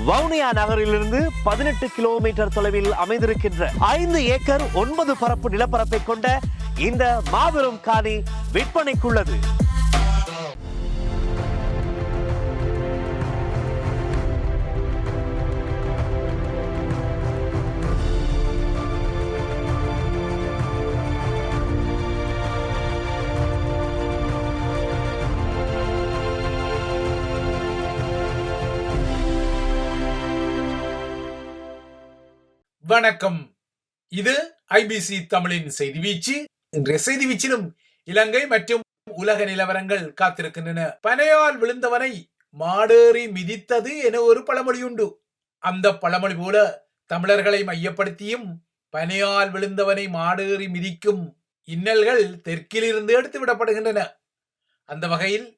வவுனியா நகரிலிருந்து 18 கிலோமீட்டர் தொலைவில் அமைந்திருக்கின்ற 5 ஏக்கர் 9 பரப்பு நிலப்பரப்பை கொண்ட இந்த மாபெரும் காணி விற்பனைக்குள்ளது. வணக்கம். இது ஐபிசி தமிழின் செய்தி வீச்சு. இன்றைய செய்தி வீச்சிலும் இலங்கை மற்றும் உலக நிலவரங்கள் காத்திருக்கின்றன. பனையால் விழுந்தவனை மாடேறி மிதித்தது என ஒரு பழமொழி உண்டு. அந்த பழமொழி போல தமிழர்களை மையப்படுத்தியும் பனையால் விழுந்தவனை மாடேறி மிதிக்கும் இன்னல்கள் தெற்கிலிருந்து எடுத்து விடப்படுகின்றன. அந்த வகையில்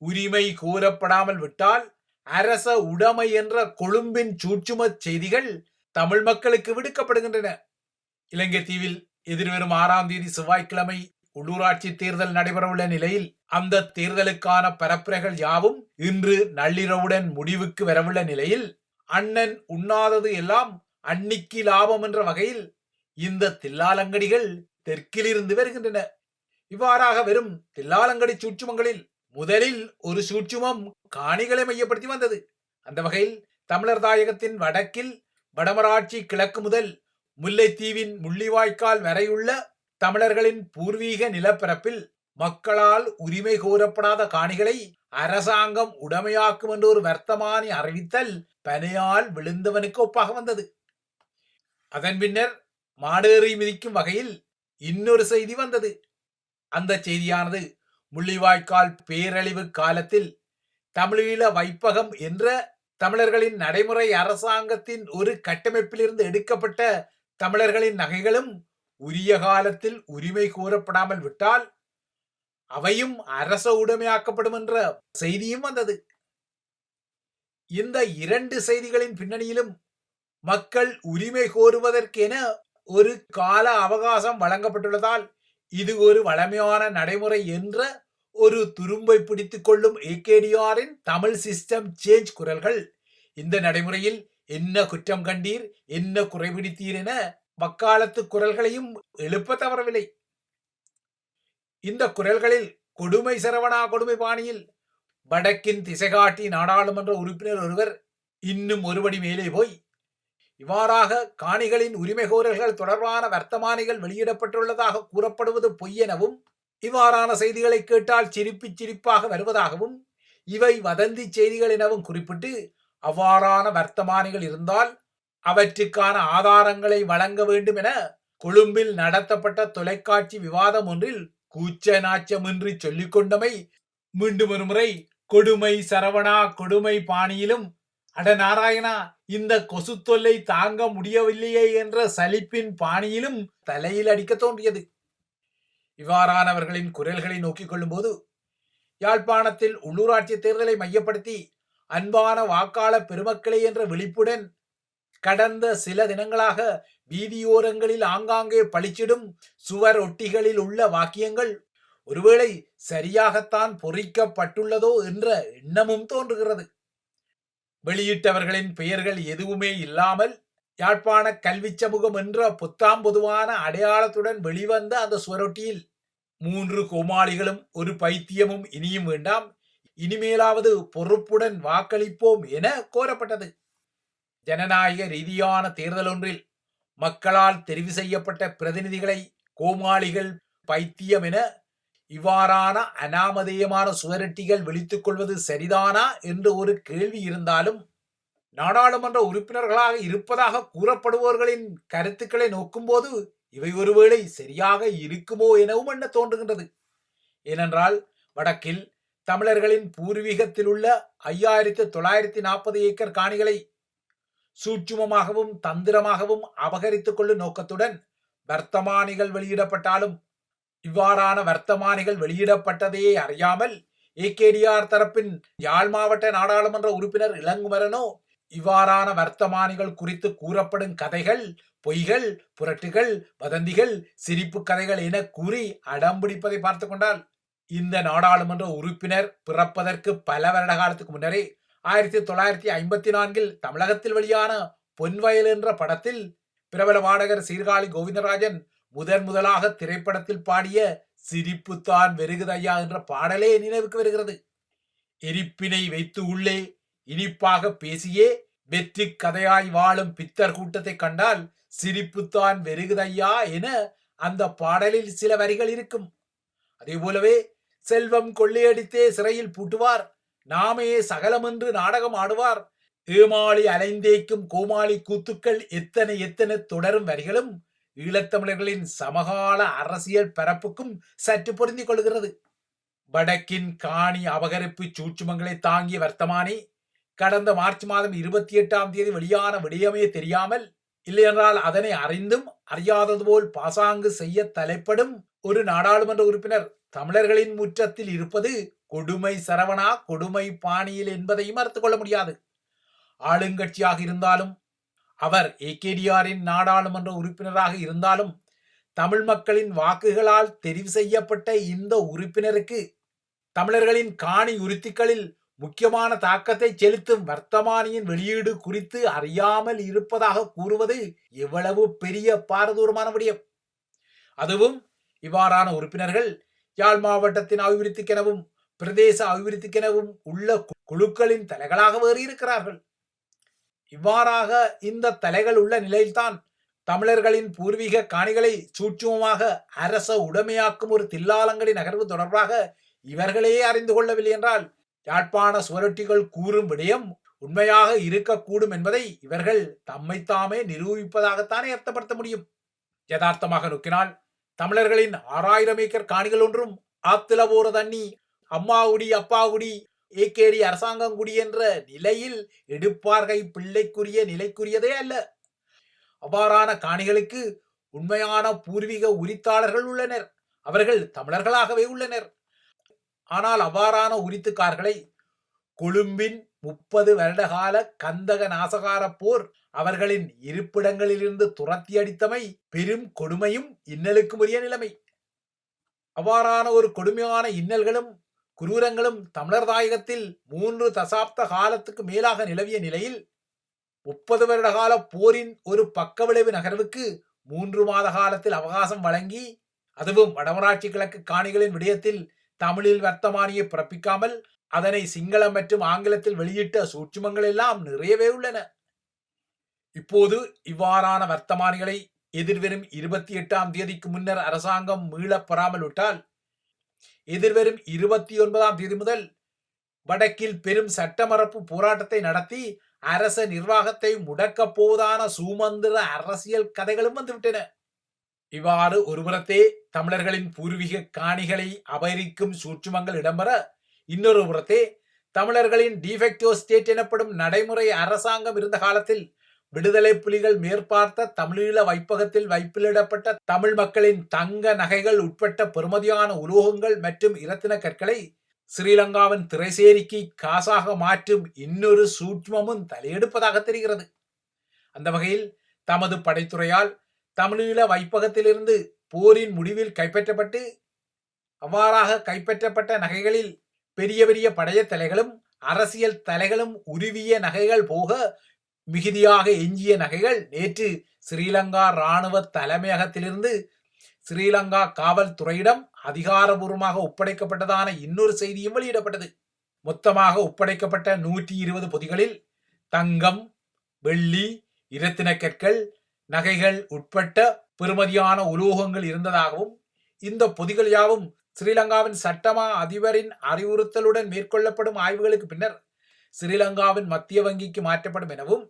உரிமை கோரப்படாமல் விட்டால் அரச உடைமை என்ற கொழும்பின் சூட்சும செய்திகள் தமிழ் மக்களுக்கு விடுக்கப்படுகின்றன. இலங்கை தீவில் எதிர்வரும் 6ஆம் தேதி செவ்வாய்க்கிழமை உள்ளூராட்சி தேர்தல் நடைபெறவுள்ள நிலையில் அந்த தேர்தலுக்கான பரப்புரைகள் யாவும் இன்று நள்ளிரவுடன் முடிவுக்கு வரவுள்ள நிலையில் அண்ணன் உண்ணாதது எல்லாம் அன்னிக்கு லாபம் என்ற வகையில் இந்த தில்லாலங்கடிகள் தெற்கிலிருந்து வருகின்றன. இவ்வாறாக வெறும் தில்லாலங்கடி சூட்சுமங்களில் முதலில் ஒரு சூட்சுமம் காணிகளை மையப்படுத்தி வந்தது. அந்த வகையில் தமிழர் தாயகத்தின் வடக்கில் வடமராட்சி கிழக்கு முதல் முல்லைத்தீவின் முள்ளிவாய்க்கால் வரையுள்ள தமிழர்களின் பூர்வீக நிலப்பரப்பில் மக்களால் உரிமை கோரப்படாத காணிகளை அரசாங்கம் உடைமையாக்கும் என்று ஒரு வர்த்தமானி அறிவித்தல் பனையால் விழுந்தவனுக்கு ஒப்பாக வந்தது. அதன் பின்னர் மாடேறி மிதிக்கும் வகையில் இன்னொரு செய்தி வந்தது. அந்த செய்தியானது முள்ளிவாய்க்கால் பேரழிவு காலத்தில் தமிழீழ வைப்பகம் என்ற தமிழர்களின் நடைமுறை அரசாங்கத்தின் ஒரு கட்டமைப்பிலிருந்து எடுக்கப்பட்ட தமிழர்களின் நகைகளும் உரிய காலத்தில் உரிமை கோரப்படாமல் விட்டால் அவையும் அரச உடைமையாக்கப்படும் என்ற செய்தியும் வந்தது. இந்த இரண்டு செய்திகளின் பின்னணியிலும் மக்கள் உரிமை கோருவதற்கென ஒரு கால அவகாசம் வழங்கப்பட்டுள்ளதால் இது ஒரு வழமையான நடைமுறை என்ற ஒரு துரும்பை பிடித்துக் கொள்ளும் ஏகேடிஆரின் தமிழ் சிஸ்டம் சேஞ்ச் குரல்கள் இந்த நடைமுறையில் என்ன குற்றம் கண்டீர், என்ன குறைபிடித்தீர் என வக்காலத்து குரல்களையும் எழுப்ப தவறவில்லை. இந்த குரல்களில் கொடுமை சரவணா கொடுமை பாணியில் வடக்கின் திசைகாட்டி நாடாளுமன்ற உறுப்பினர் ஒருவர் இன்னும் ஒருபடி மேலே போய் இவ்வாறாக காணிகளின் உரிமை கோரல்கள் தொடர்பான வர்த்தமானிகள் வெளியிடப்பட்டுள்ளதாக கூறப்படுவது பொய் எனவும் இவ்வாறான செய்திகளை கேட்டால் சிரிப்பாக வருவதாகவும் இவை வதந்தி செய்திகள் எனவும் குறிப்பிட்டு அவ்வாறான வர்த்தமானிகள் இருந்தால் அவற்றுக்கான ஆதாரங்களை வழங்க வேண்டும் என கொழும்பில் நடத்தப்பட்ட தொலைக்காட்சி விவாதம் ஒன்றில் கூச்ச நாச்சமின்றி சொல்லிக்கொண்டமை மீண்டும் ஒரு முறை கொடுமை சரவணா கொடுமை பாணியிலும் அடநாராயணா இந்த கொசு தொல்லை தாங்க முடியவில்லையே என்ற சலிப்பின் பாணியிலும் தலையில் அடிக்க தோன்றியது. இவ்வாறானவர்களின் குரல்களை நோக்கிக் கொள்ளும் போது யாழ்ப்பாணத்தில் உள்ளூராட்சி தேர்தலை மையப்படுத்தி அன்பான வாக்காளர் பெருமக்களே என்ற விழிப்புடன் கடந்த சில தினங்களாக வீதியோரங்களில் ஆங்காங்கே பளிச்சிடும் சுவர் ஒட்டிகளில் உள்ள வாக்கியங்கள் ஒருவேளை சரியாகத்தான் பொறிக்கப்பட்டுள்ளதோ என்ற எண்ணமும் தோன்றுகிறது. வெளியிட்டவர்களின் பெயர்கள் எதுவுமே இல்லாமல் யாழ்ப்பாண கல்வி சமூகம் என்ற புத்தாம் பொதுவான அடையாளத்துடன் வெளிவந்த அந்த சுவரொட்டியில் 3 கோமாளிகளும் ஒரு பைத்தியமும் இனியும் வேண்டாம், இனிமேலாவது பொறுப்புடன் வாக்களிப்போம் என கோரப்பட்டது. ஜனநாயக ரீதியான தேர்தல் ஒன்றில் மக்களால் தெரிவு செய்யப்பட்ட பிரதிநிதிகளை கோமாளிகள் பைத்தியம் என இவ்வாறான அனாமதேயமான சுவரொட்டிகள் விழித்துக் கொள்வது சரிதானா என்று ஒரு கேள்வி இருந்தாலும் நாடாளுமன்ற உறுப்பினர்களாக இருப்பதாக கூறப்படுபவர்களின் கருத்துக்களை நோக்கும் போது இவை ஒருவேளை சரியாக இருக்குமோ எனவும் எண்ண தோன்றுகின்றது. ஏனென்றால் வடக்கில் தமிழர்களின் பூர்வீகத்தில் உள்ள 5940 ஏக்கர் காணிகளை சூட்சுமமாகவும் தந்திரமாகவும் அபகரித்துக் கொள்ளும் நோக்கத்துடன் வர்த்தமானிகள் வெளியிடப்பட்டாலும் இவ்வாறான வர்த்தமானிகள் வெளியிடப்பட்டதையே அறியாமல் ஏகேடிஆர் தரப்பின் யாழ் மாவட்ட நாடாளுமன்ற உறுப்பினர் இளங்குமரனோ இவ்வாறான வர்த்தமானிகள் குறித்து கூறப்படும் கதைகள் பொய்கள் புரட்டுகள் வதந்திகள் சிரிப்பு கதைகள் என கூறி அடம்பிடிப்பதை பார்த்து கொண்டால் இந்த நாடாளுமன்ற உறுப்பினர் பிறப்பதற்கு பல வருட காலத்துக்கு முன்னரே 1954 தமிழகத்தில் வெளியான பொன்வயல் என்ற படத்தில் பிரபல பாடகர் சீர்காழி கோவிந்தராஜன் முதலாக திரைப்படத்தில் பாடிய சிரிப்புத்தான் வெறுகுதையா என்ற பாடலே நினைவுக்கு வருகிறது. எரிப்பினை வைத்து உள்ளே இனிப்பாக பேசியே வெற்றி கதையாய் வாழும் பித்தர் கூட்டத்தை கண்டால் சிரிப்புத்தான் வெறுகுதையா என அந்த பாடலில் சில வரிகள் இருக்கும். அதே போலவே செல்வம் கொள்ளையடித்தே சிறையில் பூட்டுவார், நாமே சகலம் என்று நாடகம் ஆடுவார், ஏமாளி அலைந்தேக்கும் கோமாளி கூத்துக்கள் எத்தனை எத்தனை தொடரும் வரிகளும் ஈழத்தமிழர்களின் சமகால அரசியல் பரப்புக்கும் சற்று பொருந்திக் கொள்கிறது. வடக்கின் காணி அபகரிப்பு சூட்சுமங்களை தாங்கிய வர்த்தமானி கடந்த மார்ச் மாதம் 28 வெளியான விடயமே தெரியாமல், இல்லையென்றால் அதனை அறிந்தும் அறியாதது போல் பாசாங்கு செய்ய தலைப்படும் ஒரு நாடாளுமன்ற உறுப்பினர் தமிழர்களின் முற்றத்தில் இருப்பது கொடுமை சரவணா கொடுமை பாணியில் என்பதையும் மறுத்துக் கொள்ள முடியாது. ஆளுங்கட்சியாக இருந்தாலும் அவர் ஏகேடிஆரின் நாடாளுமன்ற உறுப்பினராக இருந்தாலும் தமிழ் மக்களின் வாக்குகளால் தெரிவு செய்யப்பட்ட இந்த உறுப்பினருக்கு தமிழர்களின் காணி உறுதிகளில் முக்கியமான தாக்கத்தை செலுத்தும் வர்த்தமானியின் வெளியீடு குறித்து அறியாமல் இருப்பதாக கூறுவது எவ்வளவு பெரிய பாரதூரமான விடயம். அதுவும் இவ்வாறான உறுப்பினர்கள் யாழ் மாவட்டத்தின் அபிவிருத்திக்கெனவும் பிரதேச அபிவிருத்திக்கெனவும் உள்ள குழுக்களின் தலைகளாக வேறு இருக்கிறார்கள். இவ்வாறாக இந்த தலைகள் உள்ள நிலையில்தான் தமிழர்களின் பூர்வீக காணிகளை சூட்சுமமாக அரச உடைமையாக்கும் ஒரு தில்லாலங்கடி நகர்வு தொடர்பாக இவர்களே அறிந்து கொள்ளவில்லை என்றால் யாழ்ப்பாண சுவரொட்டிகள் கூறும் விடயம் உண்மையாக இருக்கக்கூடும் என்பதை இவர்கள் தம்மைத்தாமே நிரூபிப்பதாகத்தானே அர்த்தப்படுத்த முடியும். யதார்த்தமாக நோக்கினால் தமிழர்களின் 6000 ஏக்கர் காணிகள் ஒன்றும் ஆத்துல போற தண்ணி அம்மாகுடி அப்பாகுடி ஏகேடி அரசாங்கங்குடி என்ற நிலையில் எடுப்பார்கை பிள்ளைக்குரிய நிலைக்குரியதே அல்ல. அவ்வாறான காணிகளுக்கு உண்மையான பூர்வீக உரித்தாளர்கள் உள்ளனர், அவர்கள் தமிழர்களாகவே உள்ளனர். ஆனால் அவ்வாறான உரித்துக்கார்களை கொழும்பின் 30 வருடகால கந்தக நாசகார போர் அவர்களின் இருப்பிடங்களிலிருந்து துரத்தி அடித்தமை பெரும் கொடுமையும் இன்னலுக்கும் உரிய நிலைமை. அவ்வாறான ஒரு கொடுமையான இன்னல்களும் குரூரங்களும் தமிழர் தாயகத்தில் 3 தசாப்த காலத்துக்கு மேலாக நிலவிய நிலையில் 30 வருட கால போரின் ஒரு பக்கவிளைவு நகர்வுக்கு 3 மாத காலத்தில் அவகாசம் வழங்கி, அதுவும் வடமராட்சி கிழக்கு காணிகளின் விடயத்தில் தமிழில் வர்த்தமானியை பிறப்பிக்காமல் அதனை சிங்களம் மற்றும் ஆங்கிலத்தில் வெளியிட்ட சூட்சுமங்கள் எல்லாம் நிறையவே உள்ளன. இப்போது இவ்வாறான வர்த்தமானிகளை எதிர்வரும் 28 முன்னர் அரசாங்கம் மீளப் பெறாமல் விட்டால் எதிர்வரும் 29 முதல் வடக்கில் பெரும் சட்டமறுப்பு போராட்டத்தை நடத்தி அரச நிர்வாகத்தை முடக்கப் போவதான சூமந்திர அரசியல் கதைகளும் வந்துவிட்டன. இவ்வாறு ஒருபுறத்தே தமிழர்களின் பூர்வீக காணிகளை அபகரிக்கும் சூட்சுமங்கள் இடம்பெற, இன்னொரு புறத்தே தமிழர்களின் டிஃபெக்டோ ஸ்டேட் எனப்படும் நடைமுறை அரசாங்கம் இருந்த காலத்தில் விடுதலை புலிகள் மேற்பார்த்த தமிழீழ வைப்பகத்தில் வைப்பிலிடப்பட்ட தமிழ் மக்களின் தங்க நகைகள் உட்பட்ட பெறுமதியான உலோகங்கள் மற்றும் இரத்தின கற்களை ஸ்ரீலங்காவின் திரைசேரிக்கு காசாக மாற்றும் இன்னொரு சூட்சுமமும் தலையெடுப்பதாக தெரிகிறது. அந்த வகையில் தமது படைத்துறையால் தமிழீழ வைப்பகத்திலிருந்து போரின் முடிவில் கைப்பற்றப்பட்டு அவ்வாறாக கைப்பற்றப்பட்ட நகைகளில் பெரிய பெரிய படைய தலைகளும் அரசியல் தலைகளும் உருவிய நகைகள் போக மிகுதியாக எஞ்சிய நகைகள் நேற்று ஸ்ரீலங்கா இராணுவ தலைமையகத்திலிருந்து ஸ்ரீலங்கா காவல்துறையிடம் அதிகாரபூர்வமாக ஒப்படைக்கப்பட்டதான இன்னொரு செய்தியும் வெளியிடப்பட்டது. மொத்தமாக ஒப்படைக்கப்பட்ட 120 பொதிகளில் தங்கம், வெள்ளி, இரத்தின கற்கள், நகைகள் உட்பட்ட பெறுமதியான உலோகங்கள் இருந்ததாகவும், இந்த பொதிகள் யாவும் ஸ்ரீலங்காவின் சட்டமா அதிபரின் அறிவுறுத்தலுடன் மேற்கொள்ளப்படும் ஆய்வுகளுக்கு பின்னர் ஸ்ரீலங்காவின் மத்திய வங்கிக்கு மாற்றப்படும் எனவும்,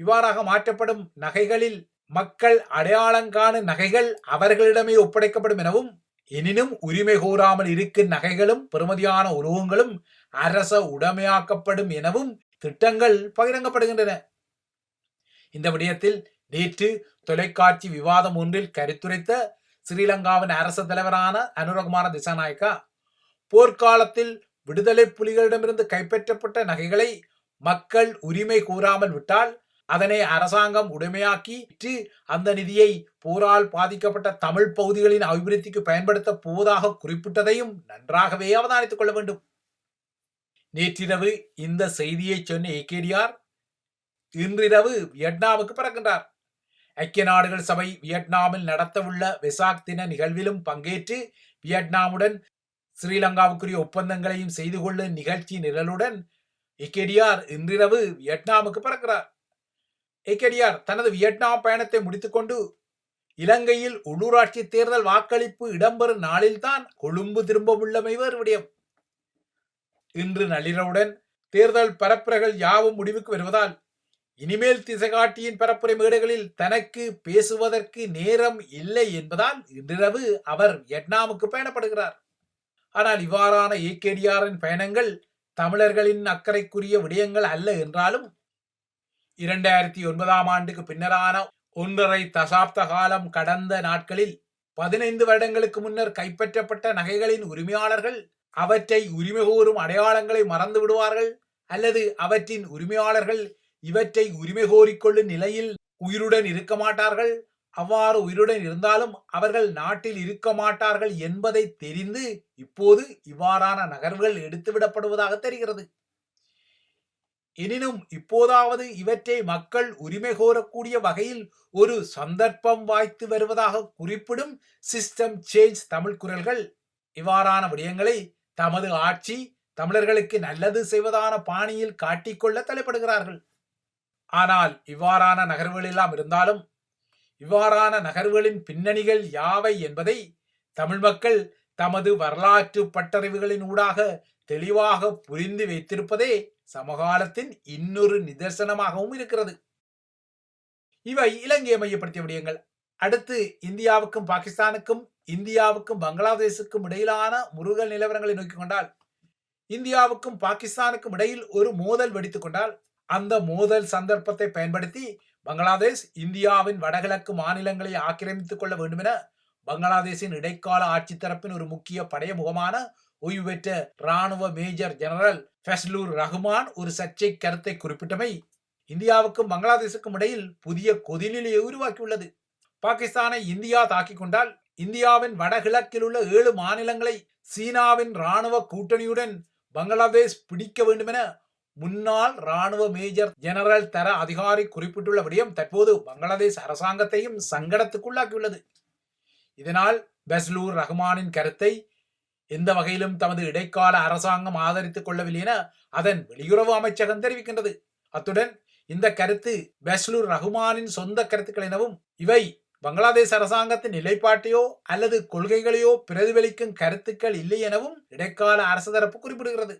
இவ்வாறாக மாற்றப்படும் நகைகளில் மக்கள் அடையாளங்காணு நகைகள் அவர்களிடமே ஒப்படைக்கப்படும் எனவும், எனினும் உரிமை கோராமல் இருக்கும் நகைகளும் பெறுமதியான உலோகங்களும் அரச உடைமையாக்கப்படும் எனவும் திட்டங்கள் பகிரங்கப்படுகின்றன. இந்த விடயத்தில் நேற்று தொலைக்காட்சி விவாதம் ஒன்றில் கருத்துரைத்த ஸ்ரீலங்காவின் அரச தலைவரான அனுரகுமார திசாநாயக்கா, போர்க்காலத்தில் விடுதலை புலிகளிடமிருந்து கைப்பற்றப்பட்ட நகைகளை மக்கள் உரிமை கூறாமல் விட்டால் அதனை அரசாங்கம் உடைமையாக்கி அந்த நிதியை போரால் பாதிக்கப்பட்ட தமிழ் பகுதிகளின் அபிவிருத்திக்கு பயன்படுத்த போவதாக குறிப்பிட்டதையும் நன்றாகவே அவதானித்துக் கொள்ள வேண்டும். நேற்றிரவு இந்த செய்தியை சொன்ன ஏகேடிஆர் இன்றிரவு வியட்நாமுக்கு பறக்கின்றார். ஐக்கிய நாடுகள் சபை வியட்நாமில் நடத்தவுள்ள வெசாக் தின நிகழ்விலும் பங்கேற்று வியட்நாமுடன் ஸ்ரீலங்காவுக்குரிய ஒப்பந்தங்களையும் செய்து கொள்ளும் நிகழ்ச்சி நிரலுடன் ஏகேடிஆர் இன்றிரவு வியட்நாமுக்கு பறக்கிறார். ஏகேடிஆர் தனது வியட்நாம் பயணத்தை முடித்துக்கொண்டு இலங்கையில் உள்ளூராட்சி தேர்தல் வாக்களிப்பு இடம்பெறும் நாளில்தான் கொழும்பு திரும்ப உள்ளமை வேறு விடயம். இன்று நள்ளிரவுடன் தேர்தல் பரப்புரைகள் யாவும் முடிவுக்கு வருவதால் இனிமேல் திசைகாட்டியின் பரப்புரை மேடைகளில் தனக்கு பேசுவதற்கு நேரம் இல்லை என்பதால் இன்றிரவு அவர் வியட்நாமுக்கு பயணப்படுகிறார். ஆனால் இவ்வாறான ஏகேடிஆரின் பயணங்கள் தமிழர்களின் அக்கறைக்குரிய விடயங்கள் அல்ல என்றாலும் 2009 ஆண்டுக்கு பின்னரான 1.5 தசாப்த காலம் கடந்த நாட்களில் 15 வருடங்களுக்கு முன்னர் கைப்பற்றப்பட்ட நகைகளின் உரிமையாளர்கள் அவற்றை உரிமை கோரும் அடையாளங்களை மறந்து விடுவார்கள், அல்லது அவற்றின் உரிமையாளர்கள் இவற்றை உரிமை கோரிக்கொள்ளும் நிலையில் உயிருடன் இருக்க மாட்டார்கள். அவ்வாறு உயிருடன் இருந்தாலும் அவர்கள் நாட்டில் இருக்க மாட்டார்கள் என்பதை தெரிந்து இப்போது இவ்வாறான நகர்வுகள் எடுத்துவிடப்படுவதாக தெரிகிறது. எனினும் இப்போதாவது இவற்றை மக்கள் உரிமை கோரக்கூடிய வகையில் ஒரு சந்தர்ப்பம் வாய்த்து வருவதாக குறிப்பிடும் சிஸ்டம் சேஞ்ச் தமிழ் குரல்கள் இவ்வாறான விடயங்களை தமது ஆட்சி தமிழர்களுக்கு நல்லது செய்வதான பாணியில் காட்டிக்கொள்ள தலைப்படுகிறார்கள். ஆனால் இவ்வாறான நகர்வுகள் எல்லாம் இருந்தாலும் இவ்வாறான நகர்வுகளின் பின்னணிகள் யாவை என்பதை தமிழ் மக்கள் தமது வரலாற்று பட்டறிவுகளின் ஊடாக தெளிவாக புரிந்து வைத்திருப்பதே சமகாலத்தின் இன்னொரு நிதர்சனமாகவும் இருக்கிறது. இவை இலங்கையை மையப்படுத்திய விடயங்கள். அடுத்து இந்தியாவுக்கும் பாகிஸ்தானுக்கும் இந்தியாவுக்கும் பங்களாதேசுக்கும் இடையிலான முருகல் நிலவரங்களை நோக்கிக் கொண்டால், இந்தியாவுக்கும் பாகிஸ்தானுக்கும் இடையில் ஒரு மோதல் வெடித்துக் கொண்டால் அந்த மோதல் சந்தர்ப்பத்தை பயன்படுத்தி பங்களாதேஷ் இந்தியாவின் வடகிழக்கு மாநிலங்களை ஆக்கிரமித்துக் கொள்ள வேண்டும் என பங்களாதேஷின் இடைக்கால ஆட்சி தரப்பின் ஒரு முக்கிய படைய முகமான ஓய்வு பெற்ற ராணுவ மேஜர் ஜெனரல் ஃபஸ்லூர் ரஹ்மான் ஒரு சர்ச்சை கருத்தை குறிப்பிட்டமை இந்தியாவுக்கும் பங்களாதேஷுக்கும் இடையில் புதிய கொதிநிலையை உருவாக்கியுள்ளது. பாகிஸ்தானை இந்தியா தாக்கிக் கொண்டால் இந்தியாவின் வடகிழக்கில் உள்ள 7 மாநிலங்களை சீனாவின் ராணுவ கூட்டணியுடன் பங்களாதேஷ் பிடிக்க வேண்டும் என முன்னாள் ராணுவ மேஜர் ஜெனரல் தர அதிகாரி குறிப்பிட்டுள்ள விடயம் தற்போது பங்களாதேஷ் அரசாங்கத்தையும் சங்கடத்துக்குள்ளாக்கியுள்ளது. இதனால் ஃபஸ்லூர் ரஹ்மானின் கருத்தை எந்த வகையிலும் தமது இடைக்கால அரசாங்கம் ஆதரித்துக் கொள்ளவில்லை என அதன் வெளியுறவு அமைச்சகம் தெரிவிக்கின்றது. அத்துடன் இந்த கருத்து ஃபஸ்லூர் ரஹ்மானின் சொந்த கருத்துக்கள் எனவும் இவை பங்களாதேஷ் அரசாங்கத்தின் நிலைப்பாட்டையோ அல்லது கொள்கைகளையோ பிரதிபலிக்கும் கருத்துக்கள் இல்லை எனவும் இடைக்கால அரசு தரப்பு குறிப்பிடுகிறது.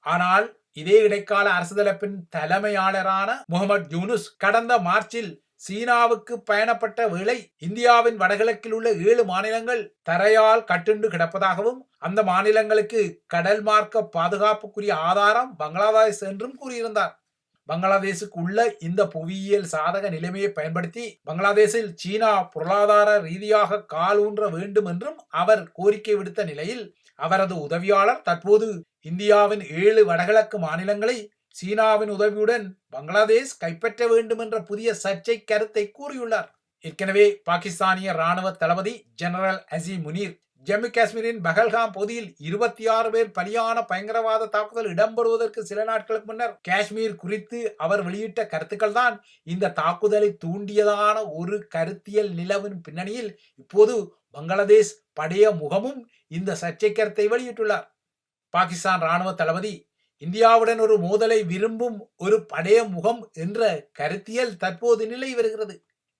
ஆனால் இதே இடைக்கால அரசு தரப்பின் தலைமையாளரான முகமது யூனுஸ் கடந்த மார்ச்சில் சீனாவுக்கு பயணப்பட்ட வேளை இந்தியாவின் வடகிழக்கில் உள்ள 7 மாநிலங்கள் தரையால் கட்டுண்டு கிடப்பதாகவும் அந்த மாநிலங்களுக்கு கடல் மார்க்க பாதுகாப்புக்குரிய ஆதாரம் பங்களாதேஷ் என்றும் கூறியிருந்தார். பங்களாதேஷுக்கு உள்ள இந்த புவியியல் சாதக நிலைமையை பயன்படுத்தி பங்களாதேஷில் சீனா பொருளாதார ரீதியாக கால் ஊன்ற வேண்டும் என்றும் அவர் கோரிக்கை விடுத்த நிலையில் அவரது உதவியாளர் தற்போது இந்தியாவின் 7 வடகிழக்கு மாநிலங்களை சீனாவின் உதவியுடன் பங்களாதேஷ் கைப்பற்ற வேண்டும் என்ற புதிய சர்ச்சை கருத்தை கூறியுள்ளார். ஏற்கனவே பாகிஸ்தானிய ராணுவ தளபதி ஜெனரல் அசீம் முனீர் ஜம்மு காஷ்மீரின் பஹல்காம் பகுதியில் 26 பேர் பலியான பயங்கரவாத தாக்குதல் இடம்பெறுவதற்கு சில நாட்களுக்கு முன்னர் காஷ்மீர் குறித்து அவர் வெளியிட்ட கருத்துக்கள் தான் இந்த தாக்குதலை தூண்டியதான ஒரு கருத்தியல் நிலவின் பின்னணியில் இப்போது பங்களாதேஷ் படைய முகமும் இந்த சர்ச்சை கருத்தை வெளியிட்டுள்ளார். பாகிஸ்தான் ராணுவ தளபதி இந்தியாவுடன் ஒரு மோதலை விரும்பும் ஒரு படைய முகம் என்ற கருத்தியல் தற்போது நிலை வருகிறது.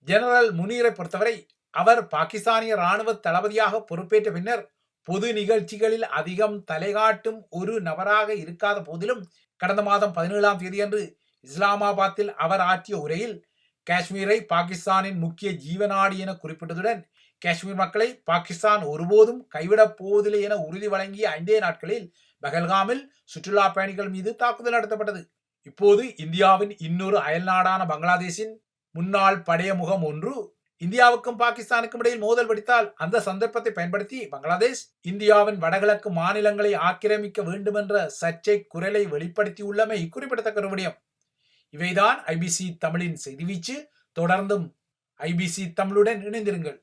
ஜெனரல் முனீரை பொறுத்தவரை அவர் பாகிஸ்தானிய ராணுவ தளபதியாக பொறுப்பேற்ற பின்னர் பொது நிகழ்ச்சிகளில் அதிகம் தலைகாட்டும் ஒரு நபராக இருக்காத போதிலும் கடந்த மாதம் 17ஆம் தேதியன்று இஸ்லாமாபாத்தில் அவர் ஆற்றிய உரையில் காஷ்மீரை பாகிஸ்தானின் முக்கிய ஜீவநாடி என குறிப்பிட்டதுடன் காஷ்மீர் மக்களை பாகிஸ்தான் ஒருபோதும் கைவிடப் போவதில்லை என உறுதி வழங்கிய 5 நாட்களில் பஹல்காமில் சுற்றுலா பயணிகள் மீது தாக்குதல் நடத்தப்பட்டது. இப்போது இந்தியாவின் இன்னொரு அயல்நாடான பங்களாதேஷின் முன்னாள் படைய முகம் ஒன்று இந்தியாவுக்கும் பாகிஸ்தானுக்கும் இடையில் மோதல் வெடித்தால் அந்த சந்தர்ப்பத்தை பயன்படுத்தி பங்களாதேஷ் இந்தியாவின் வடகிழக்கு மாநிலங்களை ஆக்கிரமிக்க வேண்டும் என்ற சர்ச்சை குரலை வெளிப்படுத்தியுள்ளமை குறிப்பிடத்தக்க விடயம். இவைதான் ஐபிசி தமிழின் செய்தி வீச்சு. தொடர்ந்தும் ஐபிசி தமிழுடன் இணைந்திருங்கள்.